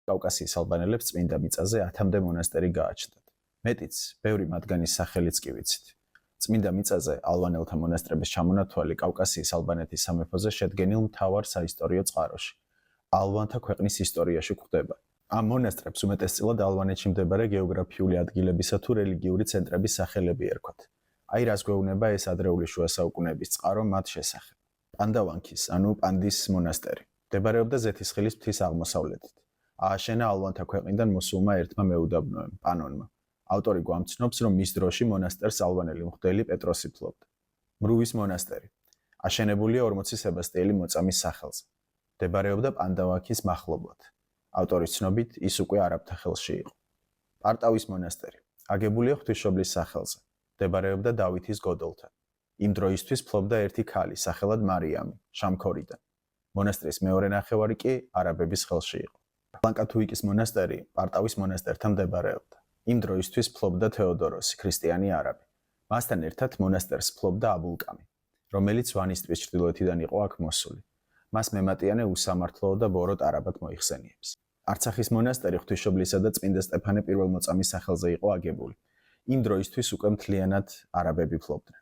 კავკასიის ალბანელებს წმინდა მიწაზე 10-მდე მონასტერი გააჩნდათ. მეტიც, ბევრი მათგანის სახელიც კი ვიცით. წმინდა მიწაზე ალბანელთა მონასტრების ჩამონათვალი კავკასიის ალბანეთის სამეფოზე შედგენილ მთავარ საისტორიო წყაროში, ალბანთა ქვეყნის ისტორიაში გვხვდება. ამ მონასტრებს უმეტესწილად ალბანეთში მდებარე გეოგრაფიული ადგილებისა თუ რელიგიური ცენტრების სახელები ერქვათ. აი რას გვეუბნება ეს ადრეული შუა საუკუნეების წყარო მათ შესახებ. პანდავანქის, ანუ პანდის მონასტერი, მდებარეობდა ზეთისხილის მთის აღმოსავლეთით. ააშენა ალბანთა ქვეყნიდან მოსულმა ერთმა მეუდაბნოემ, პანონმა. ავტორი გვამცნობს, რომ მის დროში მონასტერს ალბანელი მღვდელი პეტროსი ფლობდა. მრუვის მონასტერი. აშენებულია 40 სებასტიელი მოწამის სახელზე. მდებარეობდა პანდავანქის მახლობლად. ავტორის ცნობით, ის უკვე არაბთა ხელში იყო. პარტავის მონასტერი. აგებულია ღვთისმშობლის სახელზე. მდებარეობდა დავითის გოდოლთან. იმ დროისთვის ფლობდა ერთი ქალი, სახელად მარიამი, შამქორიდან. მონასტრის მეორე ნახევარი კი არაბების ხელში იყო. ბლანკათუიკის მონასტერი პარტავის მონასტერთან მდებარეობდა. იმ დროისთვის ფლობდა თეოდოროსი, ქრისტიანი არაბი. მასთან ერთად მონასტერს ფლობდა აბულკამი, რომელიც ვანის ტბის ჩრდილოეთიდან იყო აქ მოსული. მას მემატიანე უსამართლო და ბოროტ არაბად მოიხსენიებს. არცახის მონასტერი ღვთისმშობლისა და წმინდა სტეფანე პირველმოწამის სახელზე იყო აგებული. იმ დროისთვის უკვე მთლიანად არაბები ფლობდნენ.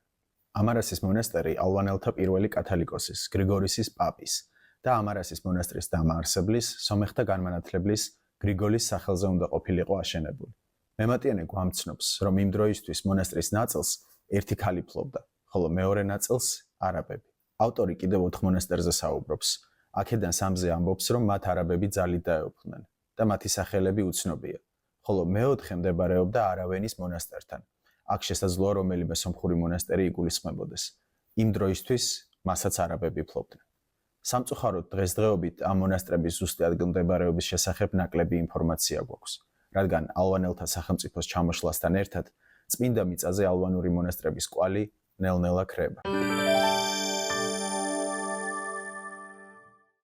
ამარასის მონასტერი ალბანელთა პირველი კათალიკოსის, გრიგორისის პაპის და ამარასის მონასტრის დამაარსებლის, სომეხთა განმანათლებლის გრიგოლის სახელზე უნდა ყოფილიყო აშენებული. მემატიანე გვამცნობს, რომ იმ დროისთვის მონასტრის ნაწილს ერთი ქალი ფლობდა, ხოლო მეორე ნაწილს არაბები. ავტორი კიდევ 4 მონასტერზე საუბრობს. აქედან 3-ზე ამბობს, რომ მათ არაბები ძალით დაეუფლნენ და მათი სახელები უცნობია, ხოლო მეოთხე მდებარეობდა არავენის მონასტერთან. აქ შესაძლოა რომელიმე სომხური მონასტერი იგულისხმებოდეს. იმ დროისთვის მასაც არაბები ფლობდნენ. სამწუხაროდ დღესდღეობით ამ მონასტრების ზუსტი ადგილმდებარეობის შესახებ ნაკლები ინფორმაცია გვაქვს, რადგან ალბანელთა სახელმწიფოს ჩამოშლასთან ერთად წმინდა მიწაზე ალბანური მონასტრების კვალი ნელ-ნელა ქრება.